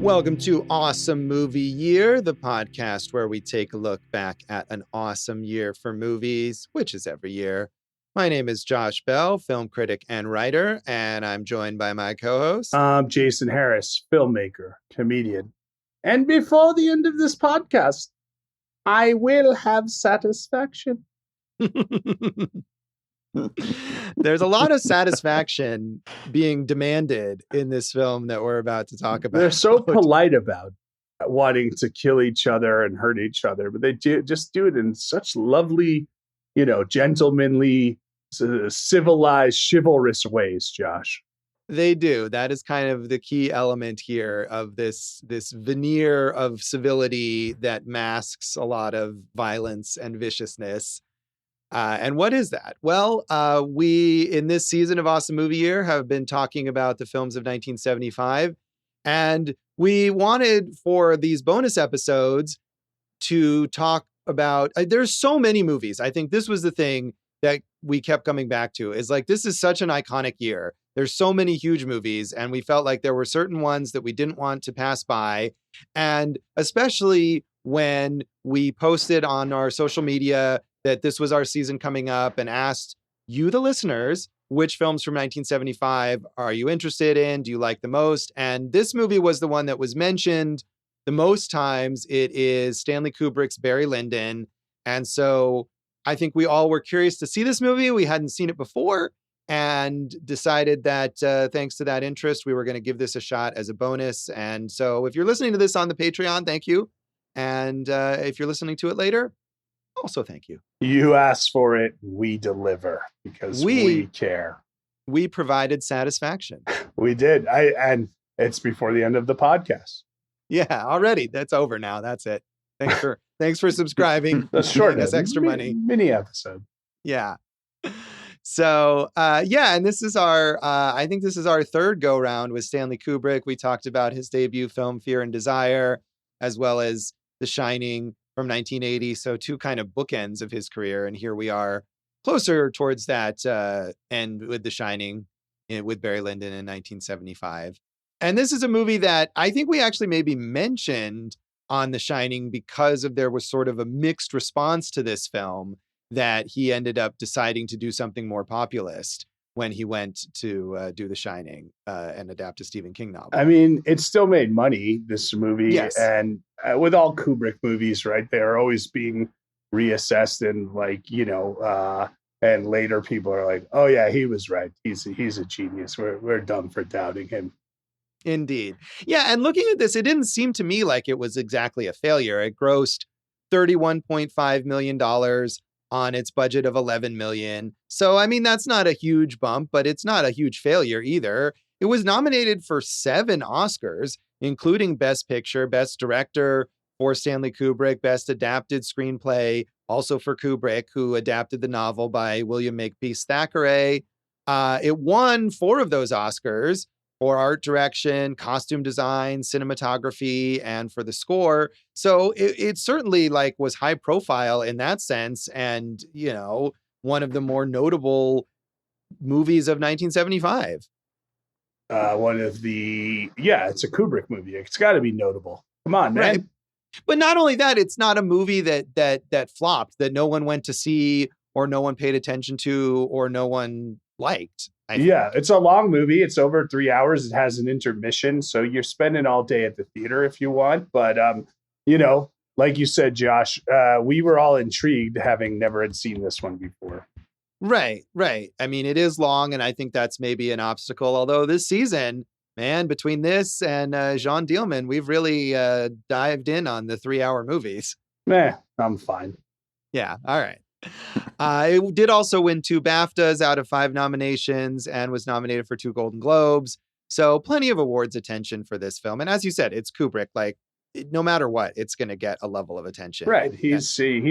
Welcome to Awesome Movie Year, the podcast where we take a look back at an awesome year for movies, which is every year. My name is Josh Bell, film critic and writer, and I'm joined by my co-host. I'm Jason Harris, filmmaker, comedian. And before the end of this podcast, I will have satisfaction. There's a lot of satisfaction being demanded in this film that we're about to talk about. They're so polite about wanting to kill each other and hurt each other, but they just do it in such lovely, gentlemanly, civilized, chivalrous ways, Josh. They do. That is kind of the key element here of this veneer of civility that masks a lot of violence and viciousness. And what is that? Well, we, in this season of Awesome Movie Year, have been talking about the films of 1975. And we wanted for these bonus episodes to talk about, there's so many movies. I think this was the thing that we kept coming back to, is like, this is such an iconic year. There's so many huge movies, and we felt like there were certain ones that we didn't want to pass by. And especially when we posted on our social media that this was our season coming up and asked you, the listeners, which films from 1975 are you interested in? Do you like the most? And this movie was the one that was mentioned the most times. It is Stanley Kubrick's Barry Lyndon. And so I think we all were curious to see this movie. We hadn't seen it before and decided that thanks to that interest, we were going to give this a shot as a bonus. And so if you're listening to this on the Patreon, thank you. And if you're listening to it later, also thank you. You asked for it, we deliver, because we care. We provided satisfaction. We did. And it's before the end of the podcast. Yeah, already. That's over now. That's it. Thanks for subscribing. That's short. That's extra money. Mini episode. Yeah. So, and this is I think this is our third go round with Stanley Kubrick. We talked about his debut film, Fear and Desire, as well as The Shining from 1980. So two kind of bookends of his career. And here we are closer towards that end with The Shining with Barry Lyndon in 1975. And this is a movie that I think we actually maybe mentioned on The Shining because there was sort of a mixed response to this film, that he ended up deciding to do something more populist when he went to do The Shining and adapt a Stephen King novel. I mean, it still made money, this movie. Yes. And with all Kubrick movies, right, they're always being reassessed and and later people are like, oh yeah, he was right. He's a genius. We're done for doubting him. Indeed. Yeah. And looking at this, it didn't seem to me like it was exactly a failure. It grossed $31.5 million on its budget of $11 million. So, I mean, that's not a huge bump, but it's not a huge failure either. It was nominated for 7 Oscars, including Best Picture, Best Director for Stanley Kubrick, Best Adapted Screenplay, also for Kubrick, who adapted the novel by William Makepeace Thackeray. It won 4 of those Oscars for art direction, costume design, cinematography, and for the score. So it certainly was high profile in that sense. And, one of the more notable movies of 1975. It's a Kubrick movie. It's got to be notable. Come on, man. Right. But not only that, it's not a movie that flopped, that no one went to see or no one paid attention to or no one liked. Yeah, it's a long movie. It's over 3 hours. It has an intermission, so you're spending all day at the theater if you want. But like you said, Josh, we were all intrigued, having never had seen this one before. Right. I mean, it is long, and I think that's maybe an obstacle. Although this season, man, between this and Jean Dielman, we've really dived in on the 3-hour movies. I'm fine. Yeah. All right. It did also win 2 BAFTAs out of 5 nominations and was nominated for 2 Golden Globes. So plenty of awards attention for this film. And as you said, it's Kubrick. No matter what, it's going to get a level of attention. Right. He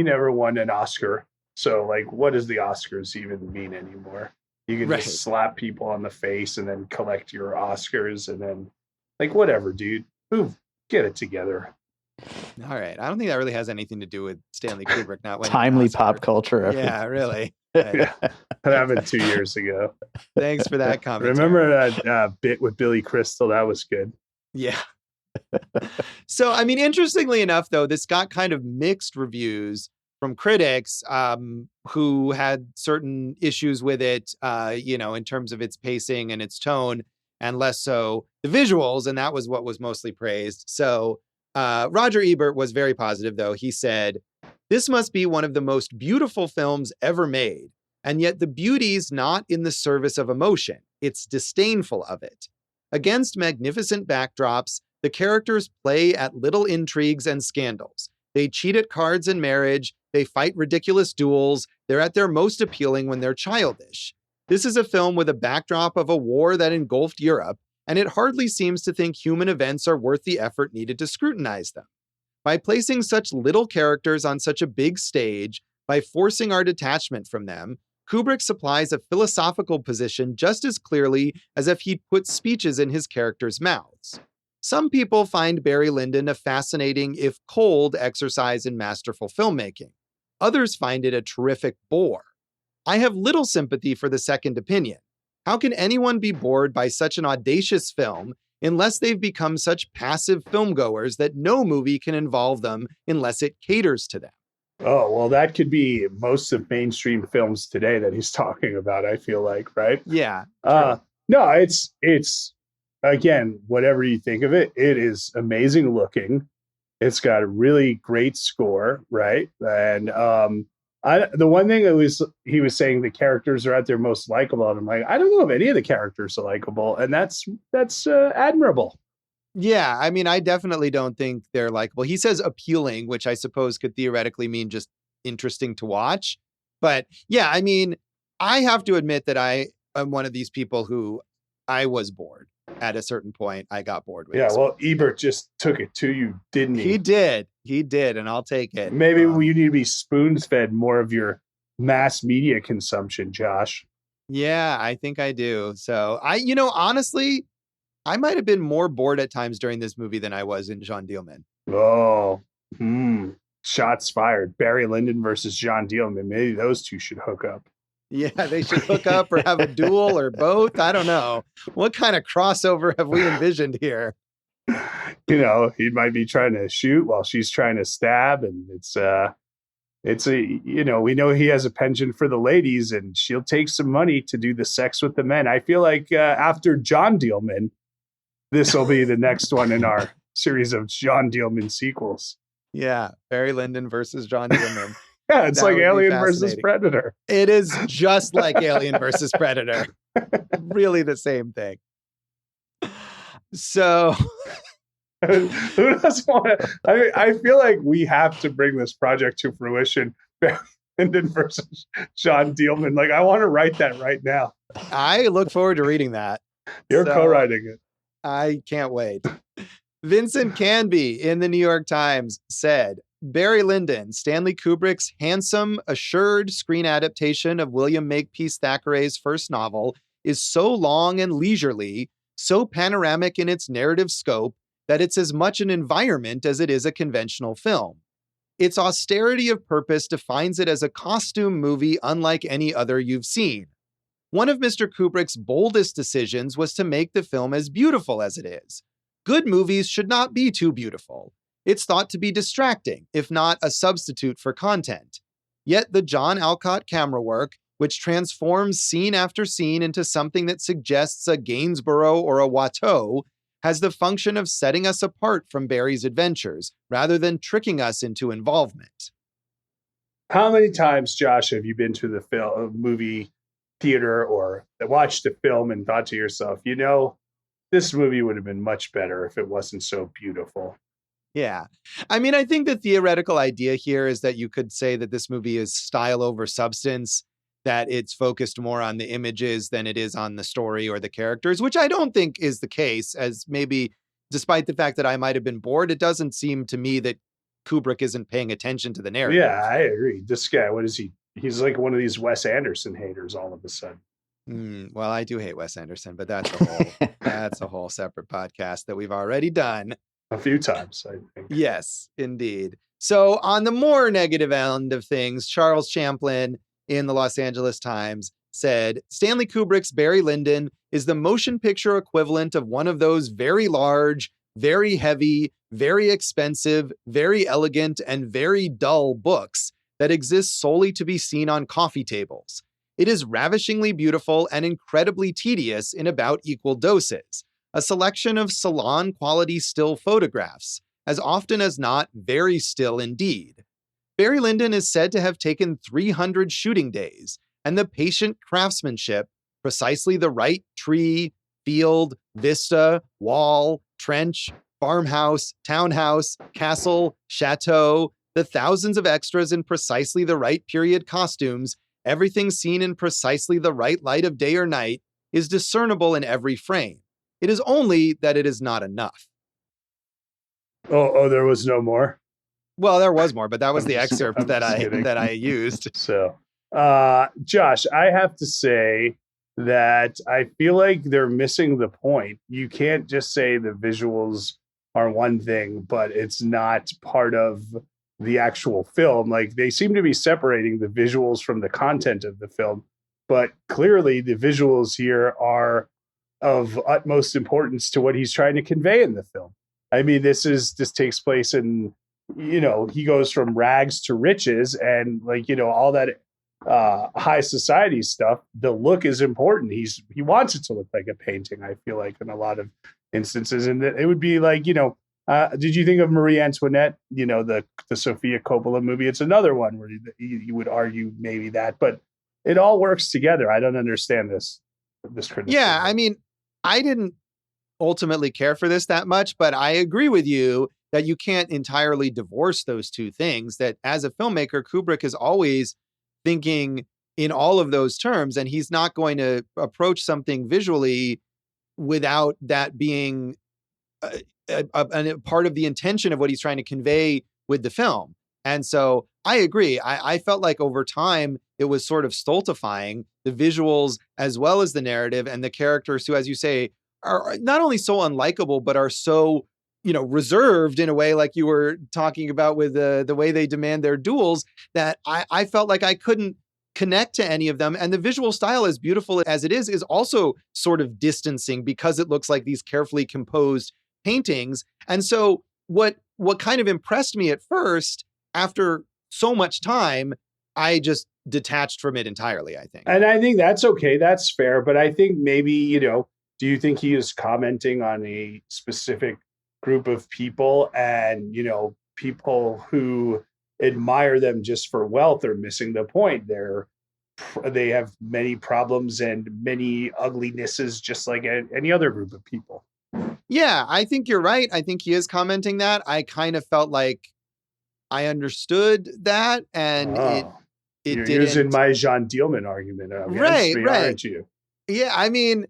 never won an Oscar. So what does the Oscars even mean anymore? You can just slap people on the face and then collect your Oscars and then whatever, dude. Ooh, get it together. All right. I don't think that really has anything to do with Stanley Kubrick not winning. Timely pop culture reference. Yeah, really. Yeah, that happened 2 years ago. Thanks for that comment. Remember that bit with Billy Crystal? That was good. Yeah. So, I mean, interestingly enough, though, this got kind of mixed reviews from critics who had certain issues with it, in terms of its pacing and its tone, and less so the visuals. And that was what was mostly praised. So, Roger Ebert was very positive, though. He said, "This must be one of the most beautiful films ever made. And yet the beauty's not in the service of emotion. It's disdainful of it. Against magnificent backdrops, the characters play at little intrigues and scandals. They cheat at cards and marriage. They fight ridiculous duels. They're at their most appealing when they're childish. This is a film with a backdrop of a war that engulfed Europe, and it hardly seems to think human events are worth the effort needed to scrutinize them. By placing such little characters on such a big stage, by forcing our detachment from them, Kubrick supplies a philosophical position just as clearly as if he'd put speeches in his characters' mouths. Some people find Barry Lyndon a fascinating, if cold, exercise in masterful filmmaking. Others find it a terrific bore. I have little sympathy for the second opinion. How can anyone be bored by such an audacious film unless they've become such passive filmgoers that no movie can involve them unless it caters to them?" Oh, well, that could be most of mainstream films today that he's talking about, I feel like, right? Yeah. No, it's again, whatever you think of it, it is amazing looking. It's got a really great score, right? And the one thing he was saying the characters are at their most likable, and I'm like, I don't know if any of the characters are likable, and that's admirable. Yeah, I mean, I definitely don't think they're likable. He says appealing, which I suppose could theoretically mean just interesting to watch. But yeah, I mean, I have to admit that I am one of these people who I was bored at a certain point. I got bored with Yeah, this. well, Ebert just took it to you, didn't he? He did, and I'll take it. Maybe you need to be spoon-fed more of your mass media consumption, Josh. Yeah, I think I do. So honestly, I might have been more bored at times during this movie than I was in Jean Dielman. Oh, shots fired. Barry Lyndon versus Jean Dielman. Maybe those two should hook up. Yeah, they should hook up or have a duel or both. I don't know. What kind of crossover have we envisioned here? He might be trying to shoot while she's trying to stab. And we know he has a penchant for the ladies, and she'll take some money to do the sex with the men. I feel like after John Dielman, this will be the next one in our series of John Dielman sequels. Yeah, Barry Lyndon versus John Dielman. Yeah, it's like Alien versus Predator. It is just like Alien versus Predator. Really the same thing. So who doesn't want to? I feel like we have to bring this project to fruition. Barry Lyndon versus John Dielman. Like, I want to write that right now. I look forward to reading that. You're co-writing it. I can't wait. Vincent Canby in the New York Times said, "Barry Lyndon, Stanley Kubrick's handsome, assured screen adaptation of William Makepeace Thackeray's first novel, is so long and leisurely, so panoramic in its narrative scope, that it's as much an environment as it is a conventional film. Its austerity of purpose defines it as a costume movie unlike any other you've seen. One of Mr. Kubrick's boldest decisions was to make the film as beautiful as it is. Good movies should not be too beautiful. It's thought to be distracting, if not a substitute for content. Yet the John Alcott camera work, which transforms scene after scene into something that suggests a Gainsborough or a Watteau, has the function of setting us apart from Barry's adventures, rather than tricking us into involvement." How many times, Josh, have you been to the movie theater or watched a film and thought to yourself, this movie would have been much better if it wasn't so beautiful? Yeah. I mean, I think the theoretical idea here is that you could say that this movie is style over substance, that it's focused more on the images than it is on the story or the characters, which I don't think is the case, as maybe despite the fact that I might have been bored, it doesn't seem to me that Kubrick isn't paying attention to the narrative. Yeah, I agree. This guy, what is he? He's like one of these Wes Anderson haters all of a sudden. Well, I do hate Wes Anderson, but that's a whole separate podcast that we've already done. A few times, I think. Yes, indeed. So on the more negative end of things, Charles Champlin in the Los Angeles Times said, "Stanley Kubrick's Barry Lyndon is the motion picture equivalent of one of those very large, very heavy, very expensive, very elegant, and very dull books that exist solely to be seen on coffee tables. It is ravishingly beautiful and incredibly tedious in about equal doses. A selection of salon-quality still photographs, as often as not very still indeed. Barry Lyndon is said to have taken 300 shooting days, and the patient craftsmanship, precisely the right tree, field, vista, wall, trench, farmhouse, townhouse, castle, chateau, the thousands of extras in precisely the right period costumes, everything seen in precisely the right light of day or night, is discernible in every frame. It is only that it is not enough. Oh, there was no more. Well, there was more, but that was the excerpt I'm just kidding. that I used. So, Josh, I have to say that I feel like they're missing the point. You can't just say the visuals are one thing, but it's not part of the actual film. Like, they seem to be separating the visuals from the content of the film, but clearly the visuals here are of utmost importance to what he's trying to convey in the film. I mean, this takes place in, he goes from rags to riches, and like, all that high society stuff. The look is important. He wants it to look like a painting, I feel like, in a lot of instances. And it would be like, did you think of Marie Antoinette, the Sofia Coppola movie? It's another one where you would argue maybe that, but it all works together. I don't understand this criticism. Yeah, I mean, I didn't ultimately care for this that much, but I agree with you that you can't entirely divorce those two things, that as a filmmaker, Kubrick is always thinking in all of those terms, and he's not going to approach something visually without that being a part of the intention of what he's trying to convey with the film. And so I agree. I felt like over time, it was sort of stultifying, the visuals as well as the narrative, and the characters who, as you say, are not only so unlikable, but are so, reserved in a way, like you were talking about with the way they demand their duels, that I felt like I couldn't connect to any of them. And the visual style, as beautiful as it is also sort of distancing because it looks like these carefully composed paintings. And so what kind of impressed me at first, after so much time, I just detached from it entirely, I think. And I think that's okay. That's fair. But I think maybe, do you think he is commenting on a specific group of people, and, people who admire them just for wealth are missing the point? They have many problems and many uglinesses, just like any other group of people. Yeah, I think you're right. I think he is commenting that. I kind of felt like I understood that, and it you're didn't. Using my Jean Dielman argument, right? Aren't you? Yeah, I mean,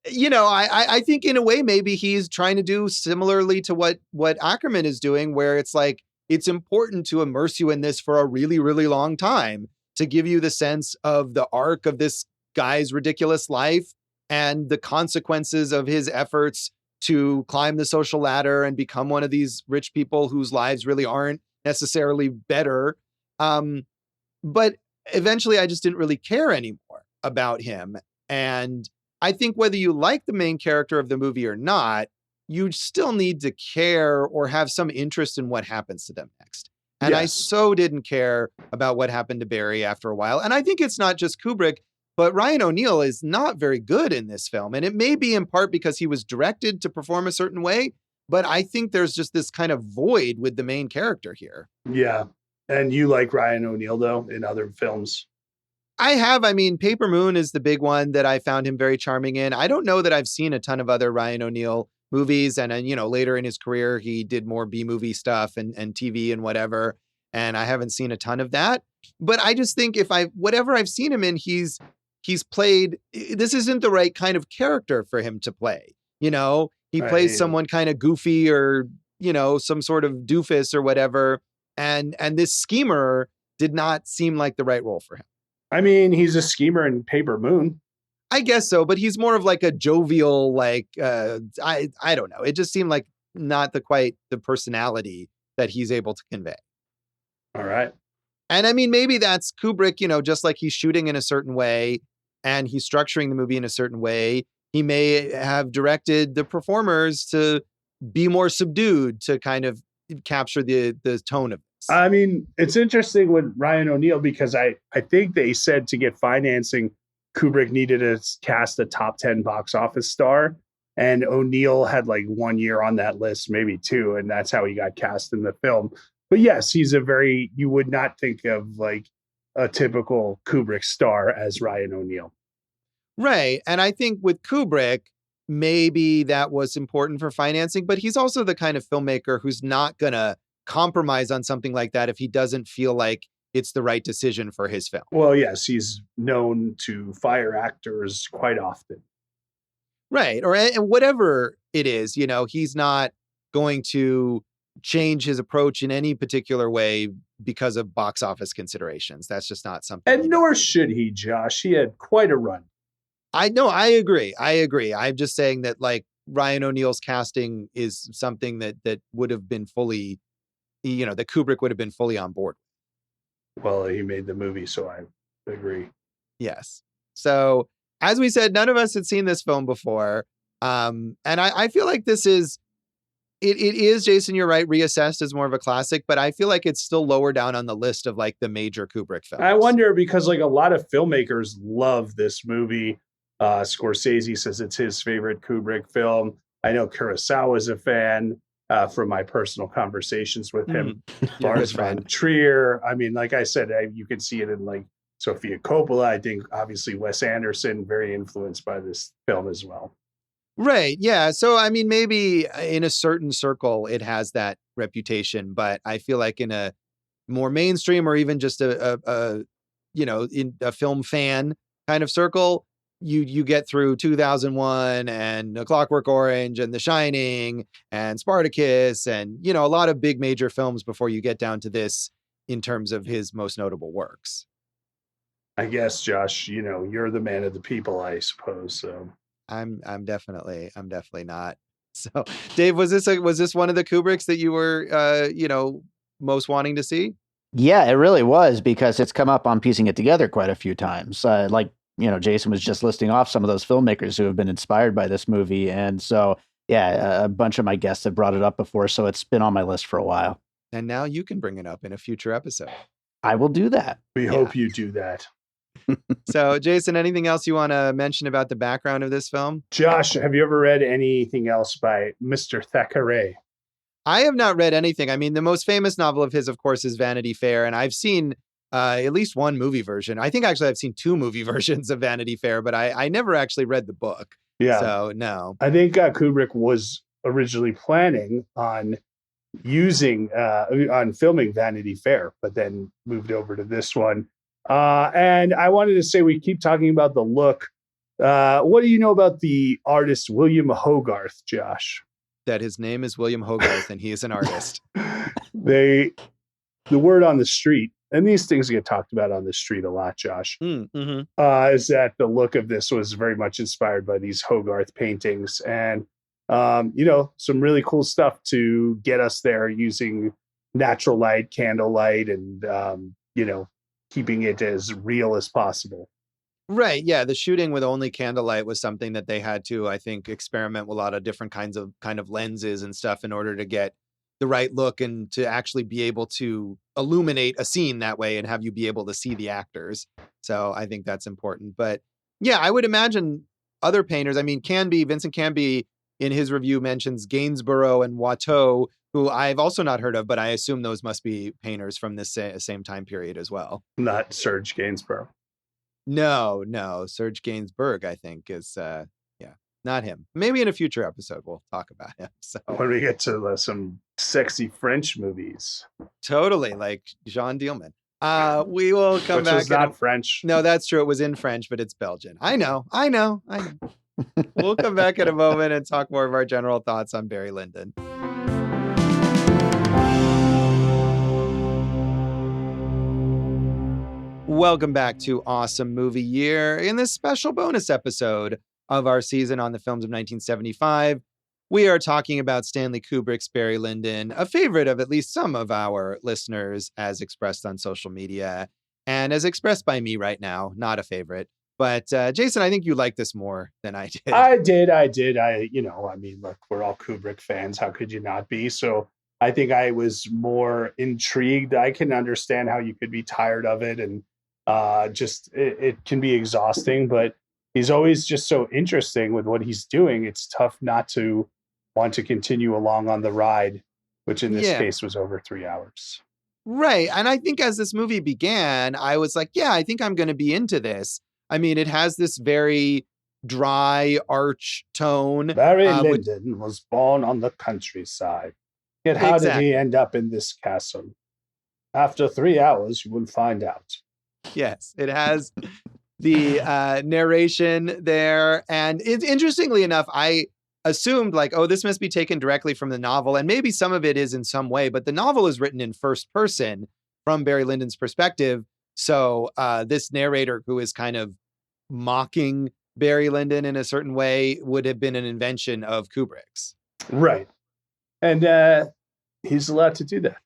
I think in a way maybe he's trying to do similarly to what Ackerman is doing, where it's like it's important to immerse you in this for a really, really long time to give you the sense of the arc of this guy's ridiculous life and the consequences of his efforts to climb the social ladder and become one of these rich people whose lives really aren't necessarily better. But eventually I just didn't really care anymore about him. And I think whether you like the main character of the movie or not, you still need to care or have some interest in what happens to them next. And yes. I so didn't care about what happened to Barry after a while. And I think it's not just Kubrick, but Ryan O'Neal is not very good in this film. And it may be in part because he was directed to perform a certain way, but I think there's just this kind of void with the main character here. Yeah. And you like Ryan O'Neal, though, in other films? I have. I mean, Paper Moon is the big one that I found him very charming in. I don't know that I've seen a ton of other Ryan O'Neal movies. And, later in his career, he did more B-movie stuff and TV and whatever. And I haven't seen a ton of that. But I just think whatever I've seen him in, he's played, this isn't the right kind of character for him to play. He plays someone kind of goofy or, some sort of doofus or whatever. And this schemer did not seem like the right role for him. I mean, he's a schemer in Paper Moon. I guess so, but he's more of like a jovial, like, I don't know. It just seemed like not quite the personality that he's able to convey. All right. And I mean, maybe that's Kubrick, just like he's shooting in a certain way and he's structuring the movie in a certain way. He may have directed the performers to be more subdued to kind of capture the tone of this. I mean, it's interesting with Ryan O'Neal because I think they said to get financing, Kubrick needed to cast a top 10 box office star. And O'Neal had like 1 year on that list, maybe 2. And that's how he got cast in the film. But yes, he's you would not think of like a typical Kubrick star as Ryan O'Neal. Right. And I think with Kubrick, maybe that was important for financing, but he's also the kind of filmmaker who's not going to compromise on something like that if he doesn't feel like it's the right decision for his film. Well, yes, he's known to fire actors quite often. Right. Or whatever it is, he's not going to change his approach in any particular way because of box office considerations. That's just not something. And nor should he, Josh. He had quite a run. I know. I agree. I'm just saying that like Ryan O'Neal's casting is something that would have been fully, that Kubrick would have been fully on board. Well, he made the movie, so I agree. Yes. So as we said, none of us had seen this film before. And I feel like this is, it is, Jason, you're right, reassessed as more of a classic, but I feel like it's still lower down on the list of like the major Kubrick films. I wonder because like a lot of filmmakers love this movie. Scorsese says it's his favorite Kubrick film. I know Kurosawa's a fan from my personal conversations with him. Lars von Trier. I mean, like I said, you can see it in like Sofia Coppola. I think obviously Wes Anderson, very influenced by this film as well. Right. Yeah. So, I mean, maybe in a certain circle, it has that reputation, but I feel like in a more mainstream or even just in a film fan kind of circle, you get through 2001 and A Clockwork Orange and The Shining and Spartacus and, a lot of big major films before you get down to this in terms of his most notable works. I guess, Josh, you're the man of the people, I suppose. So I'm definitely not. So, Dave, was this one of the Kubricks that you were, most wanting to see? Yeah, it really was because it's come up on Piecing It Together quite a few times. Jason was just listing off some of those filmmakers who have been inspired by this movie. And so, yeah, a bunch of my guests have brought it up before. So it's been on my list for a while. And now you can bring it up in a future episode. I will do that. We hope you do that. So, Jason, anything else you want to mention about the background of this film? Josh, have you ever read anything else by Mr. Thackeray? I have not read anything. I mean, the most famous novel of his, of course, is Vanity Fair. And I've seen at least one movie version. I think actually I've seen 2 movie versions of Vanity Fair, but I never actually read the book. Yeah. So, no. I think Kubrick was originally planning on on filming Vanity Fair, but then moved over to this one. And I wanted to say, we keep talking about the look. What do you know about the artist William Hogarth, Josh? That his name is William Hogarth and he is an artist. The word on the street, and these things get talked about on the street a lot, Josh, is that the look of this was very much inspired by these Hogarth paintings. And, some really cool stuff to get us there using natural light, candlelight, and, keeping it as real as possible. Right. Yeah. The shooting with only candlelight was something that they had to, I think, experiment with a lot of different kinds of lenses and stuff in order to get the right look and to actually be able to illuminate a scene that way and have you be able to see the actors. So I think that's important. But yeah, I would imagine other painters. I mean, Vincent Canby in his review mentions Gainsborough and Watteau, who I've also not heard of, but I assume those must be painters from this same time period as well. Not Serge Gainsborough. No. Serge Gainsbourg, I think, is, not him. Maybe in a future episode, we'll talk about him. So when we get to some sexy French movies. Totally, like Jean Dielman. We will come Which back. Which is not French. No, that's true. It was in French, but it's Belgian. I know. We'll come back in a moment and talk more of our general thoughts on Barry Lyndon. Welcome back to Awesome Movie Year. In this special bonus episode of our season on the films of 1975, we are talking about Stanley Kubrick's Barry Lyndon, a favorite of at least some of our listeners as expressed on social media, and as expressed by me right now, not a favorite. But Jason, I think you like this more than I did. I did. I mean, look, we're all Kubrick fans. How could you not be? So I think I was more intrigued. I can understand how you could be tired of it, and it can be exhausting, but he's always just so interesting with what he's doing. It's tough not to want to continue along on the ride, which in this case was over 3 hours. Right. And I think as this movie began, I was like, yeah, I think I'm going to be into this. I mean, it has this very dry arch tone. Barry Lyndon was born on the countryside. Yet how did he end up in this castle? After 3 hours, you will find out. Yes, it has the narration there. And interestingly enough, I assumed like, oh, this must be taken directly from the novel. And maybe some of it is in some way, but the novel is written in first person from Barry Lyndon's perspective. So this narrator who is kind of mocking Barry Lyndon in a certain way would have been an invention of Kubrick's. Right. And he's allowed to do that.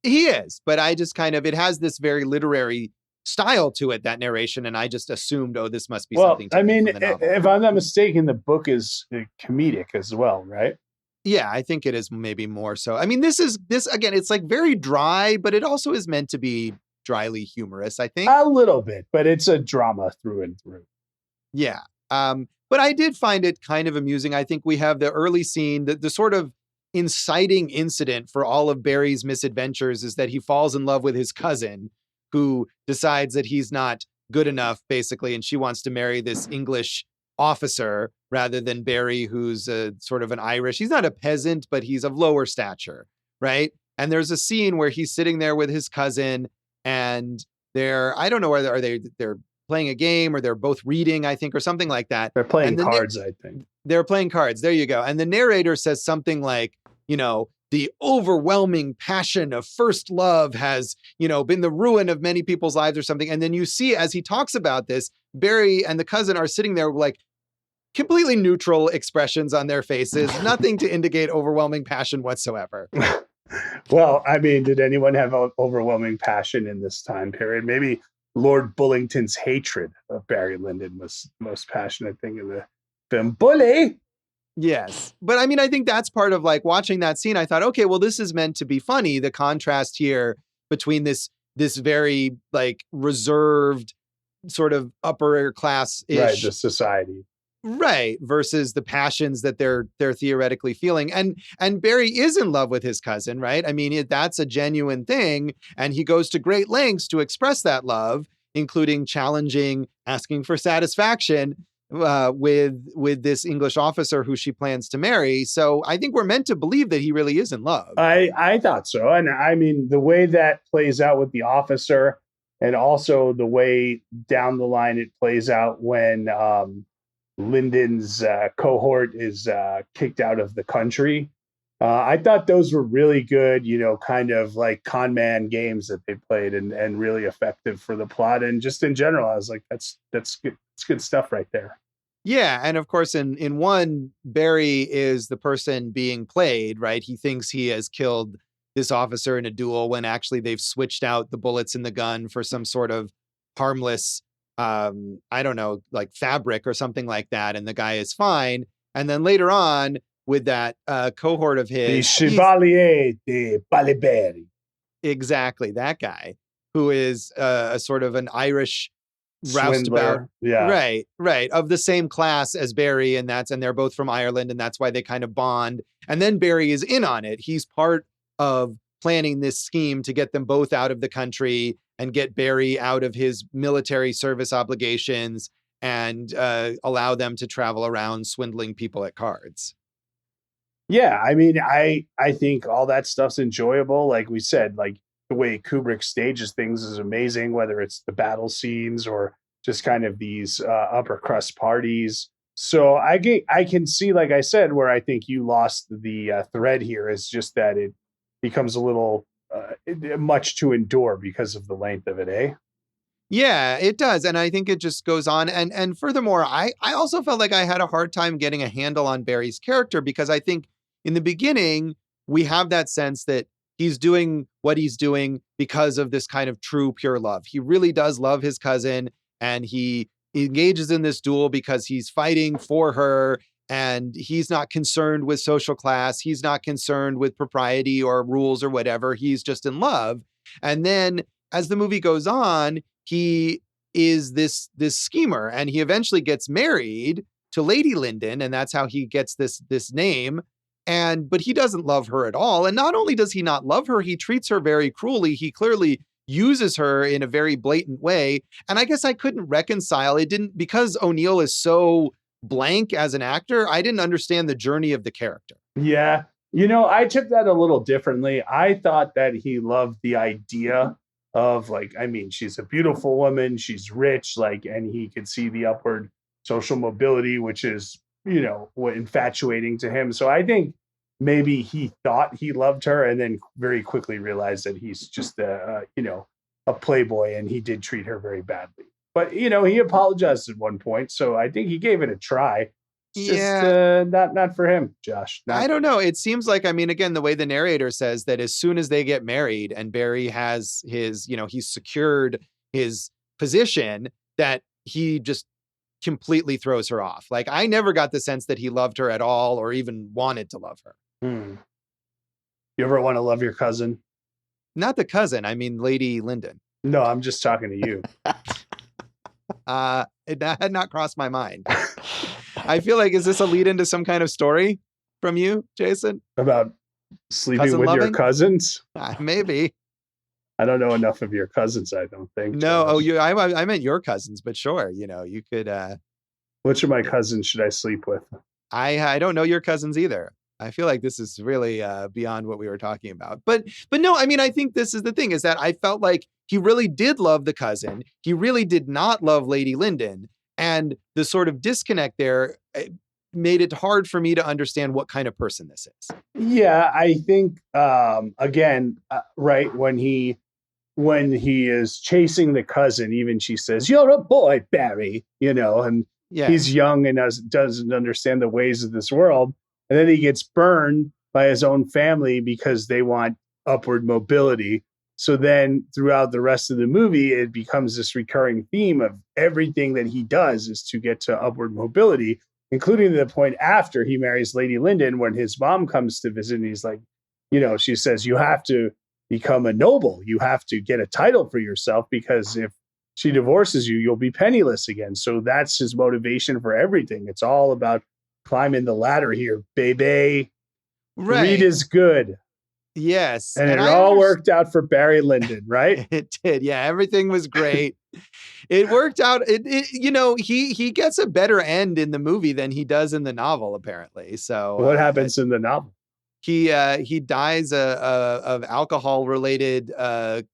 He is, but I just it has this very literary style to it, that narration, and I just assumed, oh, this must be something. I mean, if I'm not mistaken, the book is comedic as well, right? Yeah, I think it is maybe more so. I mean, this again, it's like very dry, but it also is meant to be dryly humorous, I think. A little bit, but it's a drama through and through. Yeah. But I did find it kind of amusing. I think we have the early scene, the sort of inciting incident for all of Barry's misadventures is that he falls in love with his cousin, who decides that he's not good enough, basically, and she wants to marry this English officer rather than Barry, who's a sort of an Irish. He's not a peasant, but he's of lower stature, right? And there's a scene where he's sitting there with his cousin, and I don't know whether they're playing a game or they're both reading, I think, or something like that. They're playing cards, I think. They're playing cards. There you go. And the narrator says something like, the overwhelming passion of first love has, been the ruin of many people's lives or something. And then you see, as he talks about this, Barry and the cousin are sitting there like completely neutral expressions on their faces, nothing to indicate overwhelming passion whatsoever. Well, I mean, did anyone have overwhelming passion in this time period? Maybe Lord Bullington's hatred of Barry Lyndon was the most passionate thing in the film. Bully! Yes. But I mean, I think that's part of like watching that scene. I thought, okay, well, this is meant to be funny. The contrast here between this very like reserved sort of upper class-ish. Right, the society. Right. Versus the passions that they're theoretically feeling. And Barry is in love with his cousin, right? I mean, that's a genuine thing. And he goes to great lengths to express that love, including asking for satisfaction with this English officer who she plans to marry. So I think we're meant to believe that he really is in love. I thought so. And I mean, the way that plays out with the officer and also the way down the line it plays out when Lyndon's cohort is kicked out of the country. I thought those were really good, kind of like con man games that they played and really effective for the plot. And just in general, I was like, that's good. It's good stuff right there. Yeah. And of course, in one, Barry is the person being played, right? He thinks he has killed this officer in a duel when actually they've switched out the bullets in the gun for some sort of harmless, I don't know, like fabric or something like that. And the guy is fine. And then later on with that cohort of his. The Chevalier de Baliberi. Exactly. That guy who is a sort of an Irish roustabout. Yeah. Right. Of the same class as Barry. And they're both from Ireland. And that's why they kind of bond. And then Barry is in on it. He's part of planning this scheme to get them both out of the country and get Barry out of his military service obligations and allow them to travel around swindling people at cards. Yeah, I mean, I think all that stuff's enjoyable. Like we said, like the way Kubrick stages things is amazing, whether it's the battle scenes or just kind of these upper crust parties. So I can see, like I said, where I think you lost the thread here is just that it becomes a little much to endure because of the length of it, eh? Yeah, it does. And I think it just goes on. And furthermore, I also felt like I had a hard time getting a handle on Barry's character because I think in the beginning, we have that sense that he's doing what he's doing because of this kind of true, pure love. He really does love his cousin and he engages in this duel because he's fighting for her, and he's not concerned with social class. He's not concerned with propriety or rules or whatever. He's just in love. And then as the movie goes on, he is this schemer, and he eventually gets married to Lady Lyndon, and that's how he gets this name. But he doesn't love her at all. And not only does he not love her, he treats her very cruelly. He clearly uses her in a very blatant way. And I guess I couldn't reconcile it, didn't, because O'Neill is so blank as an actor, I didn't understand the journey of the character. Yeah. I took that a little differently. I thought that he loved the idea of, like, I mean, she's a beautiful woman, she's rich, like, and he could see the upward social mobility, which is, what infatuating to him. So I think maybe he thought he loved her and then very quickly realized that he's just a playboy, and he did treat her very badly. But, he apologized at one point. So I think he gave it a try. It's just not for him, Josh. I don't know. It seems like, I mean, again, the way the narrator says that as soon as they get married and Barry has his, he's secured his position, that he just completely throws her off. Like, I never got the sense that he loved her at all or even wanted to love her. You ever want to love your cousin? Not the cousin. I mean, Lady Lyndon. No, I'm just talking to you. That had not crossed my mind. I feel like, is this a lead into some kind of story from you, Jason? About sleeping with your cousins? Maybe. I don't know enough of your cousins, I don't think. No, I meant your cousins, but sure, you could. Which of my cousins should I sleep with? I don't know your cousins either. I feel like this is really beyond what we were talking about. But no, I mean, I think this is the thing, is that I felt like he really did love the cousin. He really did not love Lady Lyndon. And the sort of disconnect there made it hard for me to understand what kind of person this is. Yeah, I think, again, right, when he is chasing the cousin, even she says, "You're a boy, Barry," and he's young and doesn't understand the ways of this world. And then he gets burned by his own family because they want upward mobility. So then throughout the rest of the movie, it becomes this recurring theme of everything that he does is to get to upward mobility, including the point after he marries Lady Lyndon, when his mom comes to visit and he's like, she says, "You have to become a noble. You have to get a title for yourself, because if she divorces you, you'll be penniless again." So that's his motivation for everything. It's all about climbing the ladder here, baby. Right. Greed is good. Yes. And it all worked out for Barry Lyndon, right? It did. Yeah. Everything was great. It worked out. He gets a better end in the movie than he does in the novel, apparently. So what happens in the novel? He dies of alcoholism-related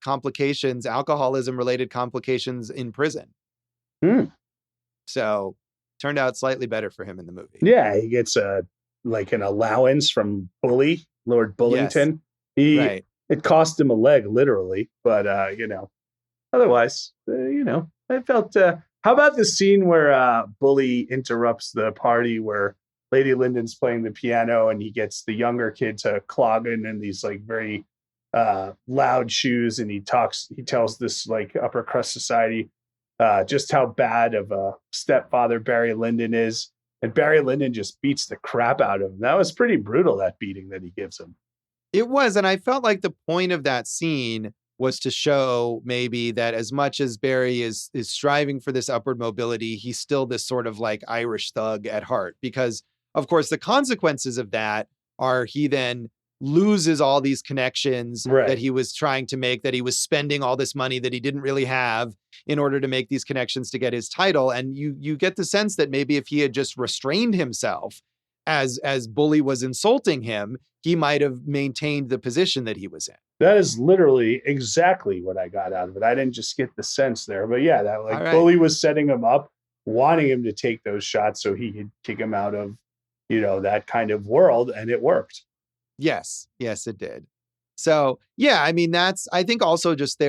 complications in prison. So turned out slightly better for him in the movie. Yeah, he gets an allowance from Bully, Lord Bullington. Yes. It cost him a leg, literally, but otherwise, I felt. How about the scene where Bully interrupts the party where Lady Lyndon's playing the piano and he gets the younger kid to clog in these like very loud shoes, and he tells this like upper crust society just how bad of a stepfather Barry Lyndon is, and Barry Lyndon just beats the crap out of him. That was pretty brutal, that beating that he gives him. It was, and I felt like the point of that scene was to show maybe that as much as Barry is striving for this upward mobility, he's still this sort of like Irish thug at heart, because of course the consequences of that are he then loses all these connections that he was trying to make, that he was spending all this money that he didn't really have in order to make these connections to get his title. And you get the sense that maybe if he had just restrained himself as Bully was insulting him, he might have maintained the position that he was in. That is literally exactly what I got out of it. I didn't just get the sense there, but yeah, that Bully was setting him up, wanting him to take those shots so he could kick him out of, that kind of world, and it worked. Yes, it did. So yeah, I mean, I think also just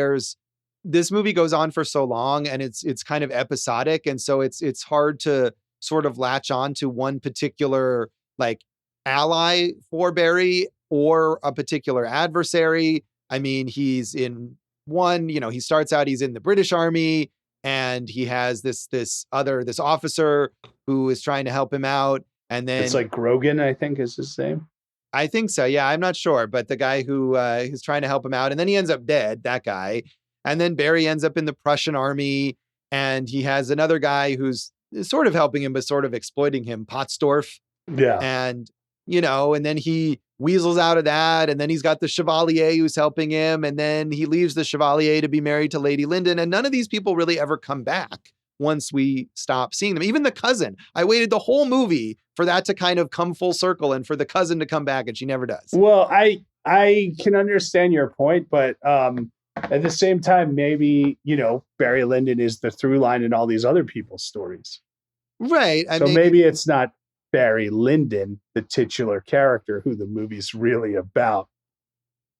this movie goes on for so long and it's kind of episodic. And so it's hard to sort of latch on to one particular like ally for Barry or a particular adversary. I mean, he's in one, he starts out, he's in the British Army. and he has this officer who is trying to help him out. And then it's like Grogan, I think is his name. I think so. Yeah, I'm not sure, but the guy who is trying to help him out, and then he ends up dead, that guy. And then Barry ends up in the Prussian army, and he has another guy who's sort of helping him, but sort of exploiting him, Pottsdorf. Yeah. And, and then he weasels out of that. And then he's got the Chevalier who's helping him. And then he leaves the Chevalier to be married to Lady Lyndon. And none of these people really ever come back once we stop seeing them. Even the cousin, I waited the whole movie for that to kind of come full circle and for the cousin to come back, and she never does. Well, I can understand your point, but at the same time, maybe, Barry Lyndon is the through line in all these other people's stories. Right. So maybe it's not Barry Lyndon, the titular character, who the movie's really about.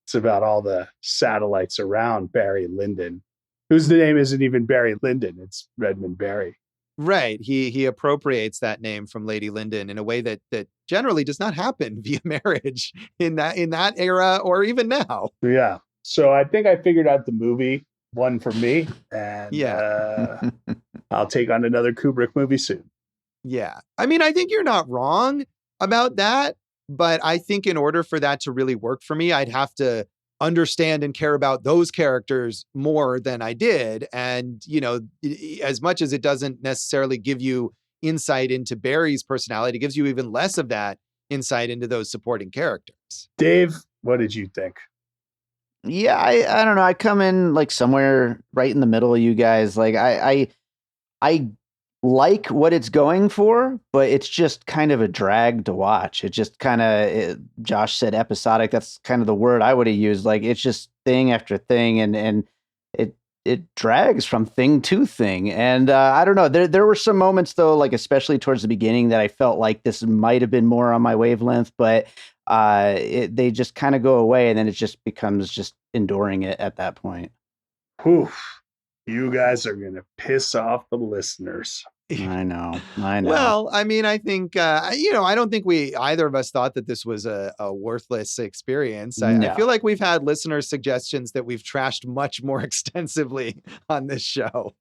It's about all the satellites around Barry Lyndon, whose name isn't even Barry Lyndon. It's Redmond Barry. Right. He appropriates that name from Lady Lyndon in a way that generally does not happen via marriage in that era or even now. Yeah. So I think I figured out the movie one for me, and I'll take on another Kubrick movie soon. Yeah. I mean, I think you're not wrong about that, but I think in order for that to really work for me, I'd have to understand and care about those characters more than I did. And, as much as it doesn't necessarily give you insight into Barry's personality, it gives you even less of that insight into those supporting characters. Dave, what did you think? Yeah, I don't know. I come in like somewhere right in the middle of you guys. Like I like what it's going for, but it's just kind of a drag to watch. It just kind of, Josh said episodic. That's kind of the word I would have used. Like it's just thing after thing, and it drags from thing to thing. And I don't know. There were some moments though, like especially towards the beginning, that I felt like this might have been more on my wavelength, but they just kind of go away, and then it just becomes just enduring it at that point. Oof. You guys are going to piss off the listeners. I know. Well, I mean, I think, I don't think either of us thought that this was a worthless experience. I feel like we've had listener suggestions that we've trashed much more extensively on this show.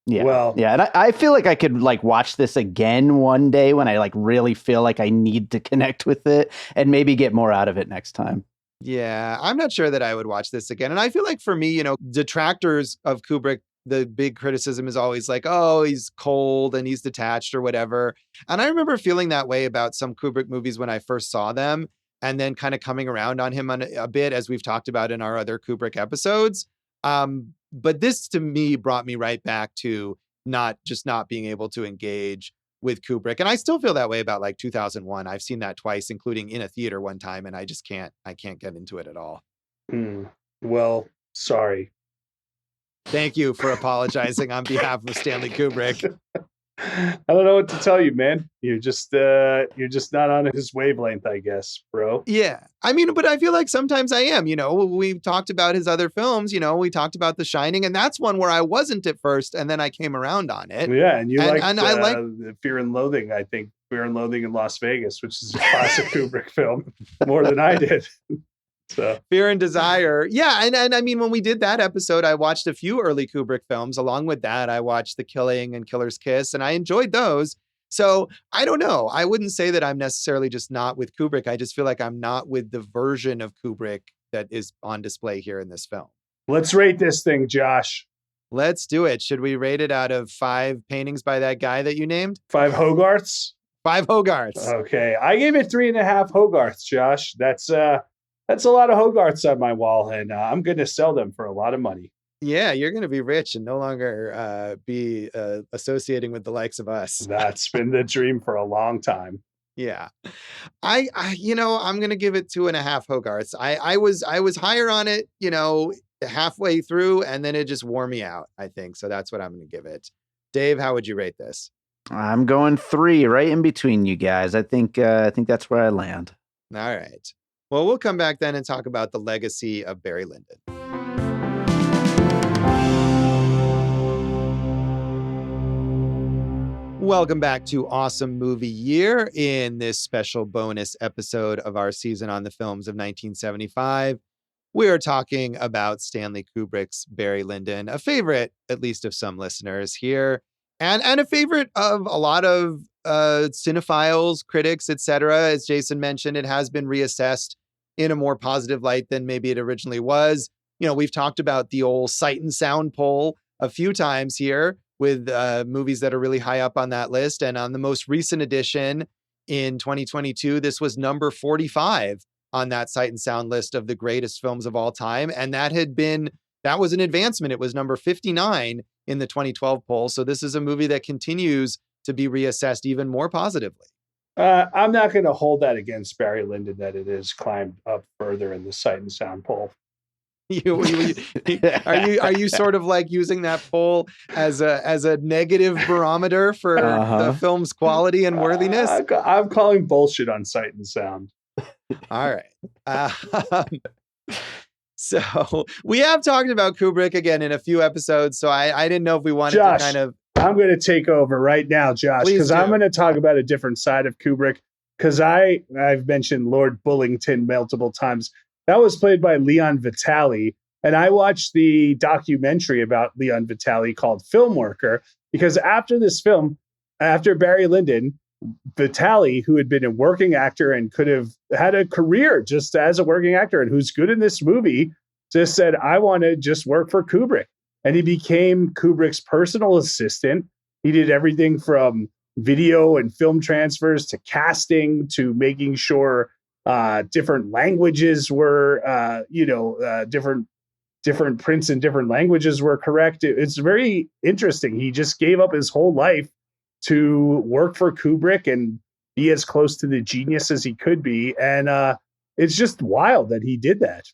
Yeah. Well, yeah. And I feel like I could like watch this again one day when I like really feel like I need to connect with it and maybe get more out of it next time. Yeah. I'm not sure that I would watch this again. And I feel like for me, detractors of Kubrick, the big criticism is always like, oh, he's cold and he's detached or whatever. And I remember feeling that way about some Kubrick movies when I first saw them, and then kind of coming around on him a bit, as we've talked about in our other Kubrick episodes. But this to me brought me right back to not being able to engage with Kubrick. And I still feel that way about like 2001. I've seen that twice, including in a theater one time, and I can't get into it at all. Well, sorry. Thank you for apologizing on behalf of Stanley Kubrick. I don't know what to tell you, man. You're just not on his wavelength, I guess, bro. Yeah. I mean, but I feel like sometimes I am, we talked about his other films, we talked about The Shining, and that's one where I wasn't at first, and then I came around on it. Yeah. And I like Fear and Loathing, I think Fear and Loathing in Las Vegas, which is a classic Kubrick film, more than I did. So Fear and Desire. Yeah. And I mean, when we did that episode, I watched a few early Kubrick films. Along with that, I watched The Killing and Killer's Kiss, and I enjoyed those. So I don't know. I wouldn't say that I'm necessarily just not with Kubrick. I just feel like I'm not with the version of Kubrick that is on display here in this film. Let's rate this thing, Josh. Let's do it. Should we rate it out of 5 paintings by that guy that you named? 5 Hogarths? 5 Hogarths. Okay. I gave it 3.5 Hogarths, Josh. That's a lot of Hogarths on my wall, and I'm going to sell them for a lot of money. Yeah, you're going to be rich and no longer be associating with the likes of us. That's been the dream for a long time. Yeah, I'm going to give it 2.5 Hogarths. I was higher on it, halfway through, and then it just wore me out, I think. So that's what I'm going to give it. Dave, how would you rate this? I'm going 3, right in between you guys. I think that's where I land. All right. Well, we'll come back then and talk about the legacy of Barry Lyndon. Welcome back to Awesome Movie Year in this special bonus episode of our season on the films of 1975. We are talking about Stanley Kubrick's Barry Lyndon, a favorite, at least of some listeners here, and a favorite of a lot of cinephiles, critics, etc. As Jason mentioned, it has been reassessed in a more positive light than maybe it originally was. You know, we've talked about the old Sight and Sound poll a few times here with movies that are really high up on that list. And on the most recent edition in 2022, this was number 45 on that Sight and Sound list of the greatest films of all time. And that was an advancement. It was number 59 in the 2012 poll. So this is a movie that continues to be reassessed even more positively. I'm not going to hold that against Barry Lyndon that it has climbed up further in the Sight and Sound poll. Are you sort of like using that poll as a negative barometer for the film's quality and worthiness? I'm calling bullshit on Sight and Sound. All right. So we have talked about Kubrick again in a few episodes. So I didn't know if we wanted to kind of. I'm going to take over right now, Josh, because I'm going to talk about a different side of Kubrick. Because I've mentioned Lord Bullington multiple times. That was played by Leon Vitali. And I watched the documentary about Leon Vitali called Film Worker, because after this film, after Barry Lyndon, Vitali, who had been a working actor and could have had a career just as a working actor and who's good in this movie, just said, I want to just work for Kubrick. And he became Kubrick's personal assistant. He did everything from video and film transfers to casting to making sure different languages were, different prints in different languages were correct. It's very interesting. He just gave up his whole life to work for Kubrick and be as close to the genius as he could be. And it's just wild that he did that.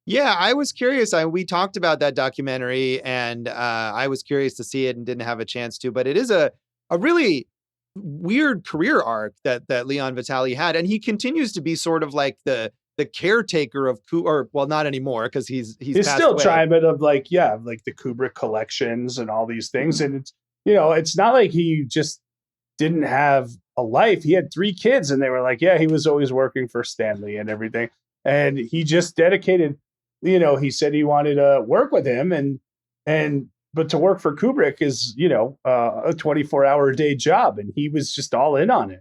Yeah, I was curious. We talked about that documentary, and I was curious to see it and didn't have a chance to. But it is a really weird career arc that Leon Vitali had, and he continues to be sort of like the caretaker of not anymore, because he's still away. trying, but of like the Kubrick collections and all these things. And it's not like he just didn't have a life. He had 3 kids, and they were like, yeah, he was always working for Stanley and everything. And he just dedicated, he said he wanted to work with him, but to work for Kubrick is, a 24-hour a day job. And he was just all in on it.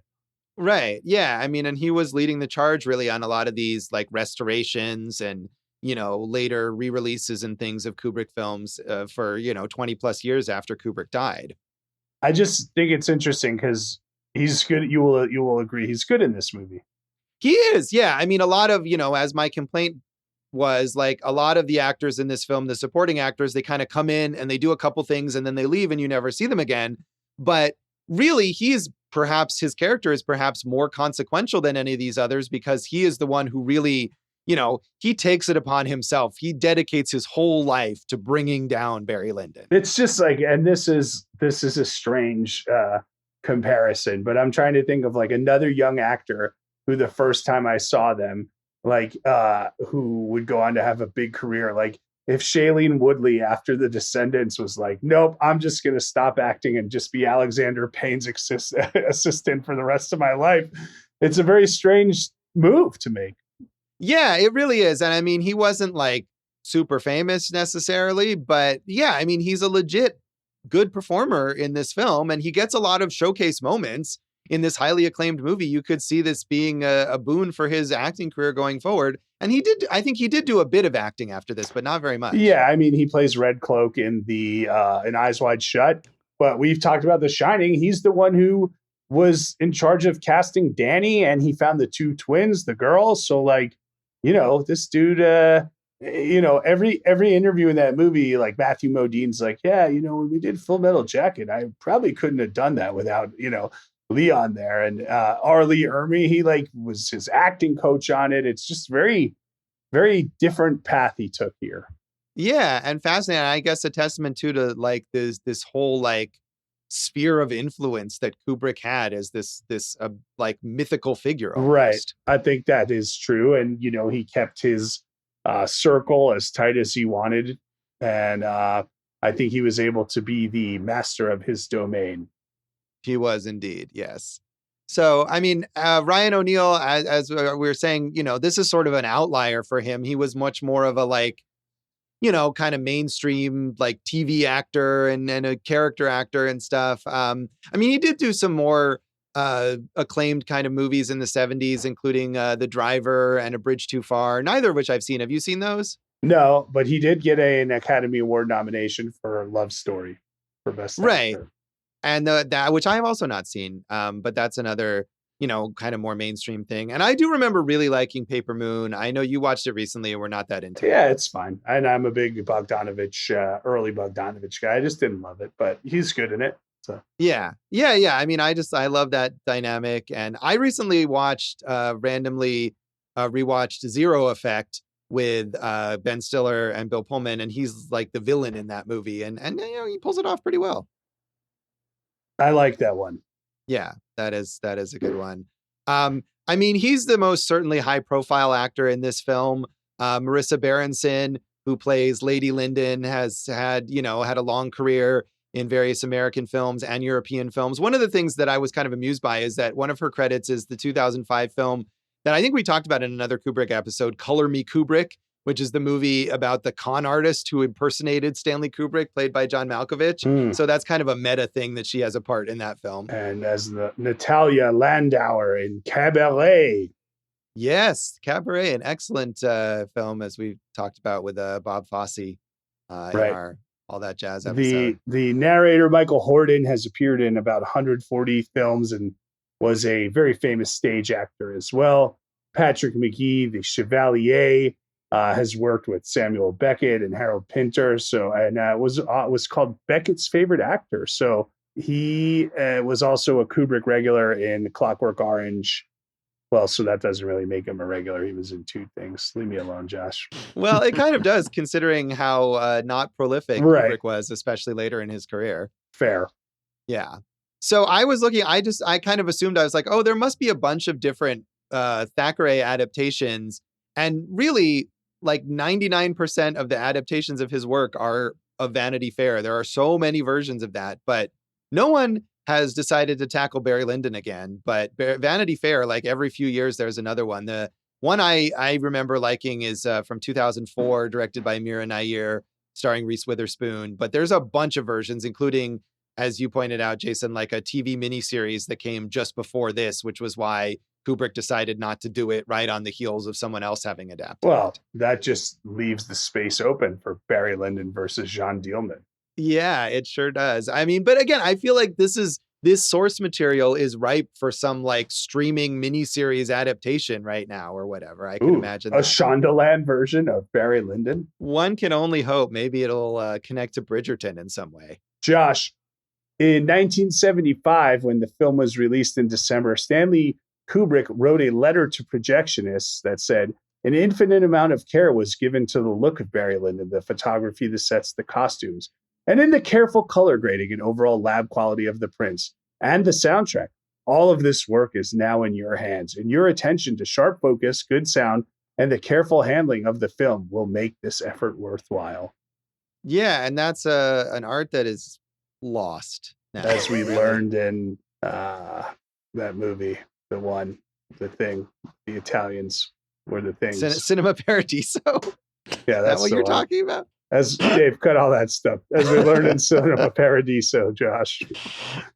Right. Yeah. I mean, and he was leading the charge really on a lot of these like restorations and, later re-releases and things of Kubrick films for, 20 plus years after Kubrick died. I just think it's interesting because he's good. You will agree he's good in this movie. He is. Yeah. I mean, a lot of, as my complaint was, like, a lot of the actors in this film, the supporting actors, they kind of come in and they do a couple things and then they leave and you never see them again. But really, his character is perhaps more consequential than any of these others, because he is the one who really, he takes it upon himself. He dedicates his whole life to bringing down Barry Lyndon. It's just like, and this is a strange comparison, but I'm trying to think of like another young actor who the first time I saw them, like who would go on to have a big career. Like if Shailene Woodley after The Descendants was like, nope, I'm just going to stop acting and just be Alexander Payne's assistant for the rest of my life. It's a very strange move to make. Yeah, it really is. And I mean, he wasn't like super famous necessarily, but yeah, I mean, he's a legit good performer in this film, and he gets a lot of showcase moments in this highly acclaimed movie. You could see this being a boon for his acting career going forward. And I think he did do a bit of acting after this, but not very much. Yeah, I mean, he plays Red Cloak in in Eyes Wide Shut, but we've talked about The Shining. He's the one who was in charge of casting Danny, and he found the 2 twins, the girls. So like, this dude, every interview in that movie, like Matthew Modine's like, yeah, when we did Full Metal Jacket, I probably couldn't have done that without, Leon there. And R. Lee Ermey, he like was his acting coach on it. It's just very, very different path he took here. Yeah, and fascinating. I guess a testament to like this whole like sphere of influence that Kubrick had as this like mythical figure. Almost. Right. I think that is true. And, he kept his circle as tight as he wanted. And I think he was able to be the master of his domain. He was indeed. Yes. So, I mean, Ryan O'Neal, as we were saying, this is sort of an outlier for him. He was much more of a like, kind of mainstream like TV actor and a character actor and stuff. I mean, he did do some more acclaimed kind of movies in the 70s, including The Driver and A Bridge Too Far, neither of which I've seen. Have you seen those? No, but he did get an Academy Award nomination for Love Story for Best Right. Actor. And that, which I have also not seen, but that's another, kind of more mainstream thing. And I do remember really liking Paper Moon. I know you watched it recently and we're not that into it. Yeah, it's fine. And I'm a big Bogdanovich, early Bogdanovich guy. I just didn't love it, but he's good in it. So yeah. I mean, I love that dynamic. And I recently randomly rewatched Zero Effect with Ben Stiller and Bill Pullman, and he's like the villain in that movie, and he pulls it off pretty well. I like that one. Yeah, that is a good one. I mean, he's the most certainly high profile actor in this film. Marissa Berenson, who plays Lady Lyndon, has had a long career in various American films and European films. One of the things that I was kind of amused by is that one of her credits is the 2005 film that I think we talked about in another Kubrick episode, Color Me Kubrick, which is the movie about the con artist who impersonated Stanley Kubrick, played by John Malkovich. So that's kind of a meta thing that she has a part in that film. And as the Natalia Landauer in Cabaret. Yes, Cabaret, an excellent film, as we talked about with Bob Fosse in our All That Jazz episode. The narrator, Michael Hordin, has appeared in about 140 films and was a very famous stage actor as well. Patrick McGee, the Chevalier, has worked with Samuel Beckett and Harold Pinter. So, and was called Beckett's favorite actor. So he was also a Kubrick regular in Clockwork Orange. Well, so that doesn't really make him a regular. He was in two things. Leave me alone, Josh. Well, it kind of does, considering how not prolific Kubrick was, especially later in his career. Fair. Yeah. So I was looking, I kind of assumed, I was like, oh, there must be a bunch of different Thackeray adaptations. And really, like 99% of the adaptations of his work are of Vanity Fair. There are so many versions of that, but no one has decided to tackle Barry Lyndon again. But Vanity Fair, like every few years, there's another one. The one I remember liking is from 2004, directed by Mira Nair, starring Reese Witherspoon. But there's a bunch of versions, including, as you pointed out, Jason, like a TV miniseries that came just before this, which was why Kubrick decided not to do it right on the heels of someone else having adapted. Well, that just leaves the space open for Barry Lyndon versus Jean Dielman. Yeah, it sure does. I mean, but again, I feel like this source material is ripe for some like streaming miniseries adaptation right now or whatever. I can imagine a Shondaland version of Barry Lyndon. One can only hope. Maybe it'll connect to Bridgerton in some way. Josh, in 1975, when the film was released in December, Stanley Kubrick wrote a letter to projectionists that said, an infinite amount of care was given to the look of Barry Lyndon, the photography, the sets, the costumes, and in the careful color grading and overall lab quality of the prints and the soundtrack. All of this work is now in your hands, and your attention to sharp focus, good sound, and the careful handling of the film will make this effort worthwhile. Yeah, and that's an art that is lost now. As we learned in that movie, the thing, the Italians were the things. Cinema Paradiso. Yeah, that's what you're talking about. As Dave, cut all that stuff. As we learned in Cinema Paradiso, Josh.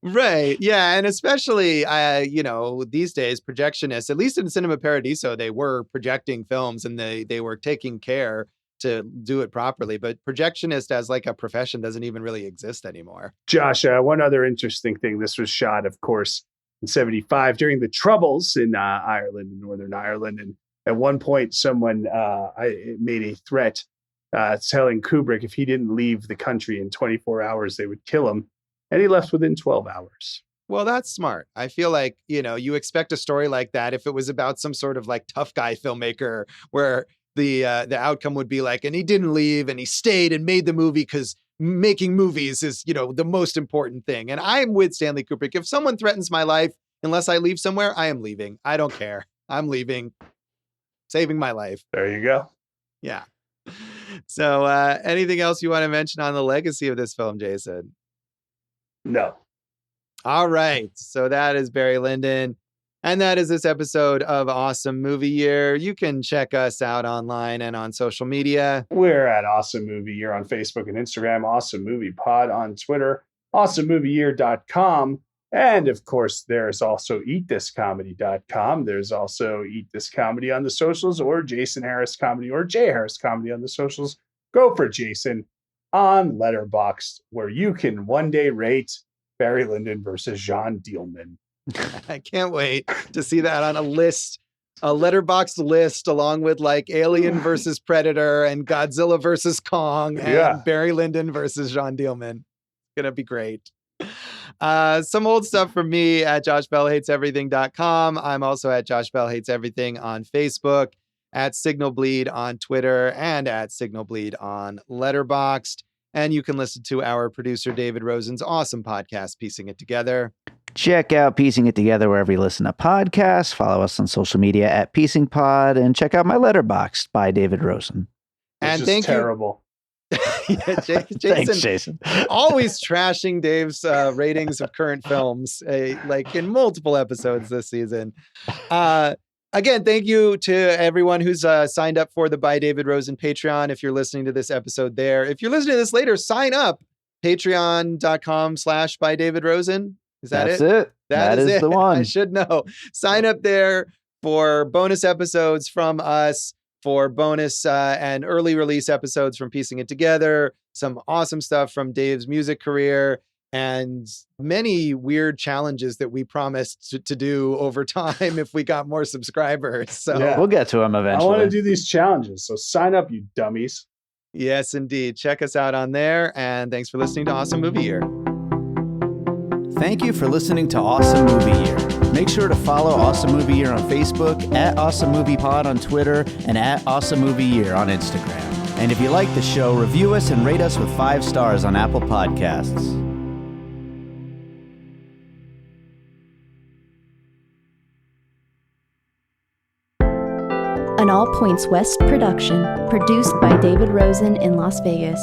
Right. Yeah. And especially, these days, projectionists, at least in Cinema Paradiso, they were projecting films and they were taking care to do it properly. But projectionist as like a profession doesn't even really exist anymore. Josh, one other interesting thing. This was shot, of course, in 1975 during the Troubles in Ireland, in Northern Ireland. And at one point, someone made a threat telling Kubrick if he didn't leave the country in 24 hours, they would kill him. And he left within 12 hours. Well, that's smart. I feel like, you expect a story like that if it was about some sort of like tough guy filmmaker where the outcome would be like, and he didn't leave and he stayed and made the movie because making movies is, the most important thing. And I'm with Stanley Kubrick. If someone threatens my life, unless I leave somewhere, I am leaving. I don't care. I'm leaving. Saving my life. There you go. Yeah. So anything else you want to mention on the legacy of this film, Jason? No. All right. So that is Barry Lyndon. And that is this episode of Awesome Movie Year. You can check us out online and on social media. We're at Awesome Movie Year on Facebook and Instagram, Awesome Movie Pod on Twitter, awesomemovieyear.com. And of course, there's also eatthiscomedy.com. There's also Eat This Comedy on the socials, or Jason Harris Comedy, or Jay Harris Comedy on the socials. Go for Jason on Letterboxd, where you can one day rate Barry Lyndon versus Jean Dielman. I can't wait to see that on a list, a Letterboxd list, along with like Alien versus Predator and Godzilla versus Kong and Barry Lyndon versus Jean Dielman. It's going to be great. Some old stuff from me at joshbellhateseverything.com. I'm also at Josh Bell Hates Everything on Facebook, at Signal Bleed on Twitter, and at Signal Bleed on Letterboxd. And you can listen to our producer, David Rosen's awesome podcast, Piecing It Together. Check out Piecing It Together wherever you listen to podcasts. Follow us on social media at Piecing Pod, and check out my Letterboxd by David Rosen. And thank terrible. Yeah, Jason, Thanks, Jason. Always trashing Dave's ratings of current films, like in multiple episodes this season. Again, thank you to everyone who's signed up for the By David Rosen Patreon. If you're listening to this episode there, if you're listening to this later, sign up. Patreon.com/By David Rosen. Is that That's it? it. That is the one. I should know. Sign up there for bonus episodes from us, for bonus and early release episodes from Piecing It Together, some awesome stuff from Dave's music career, and many weird challenges that we promised to do over time if we got more subscribers. So we'll get to them eventually. I want to do these challenges, so sign up, you dummies. Yes, indeed. Check us out on there, and thanks for listening to Awesome Movie Year. Thank you for listening to Awesome Movie Year. Make sure to follow Awesome Movie Year on Facebook, at Awesome Movie Pod on Twitter, and at Awesome Movie Year on Instagram. And if you like the show, review us and rate us with 5 stars on Apple Podcasts. An All Points West production, produced by David Rosen in Las Vegas.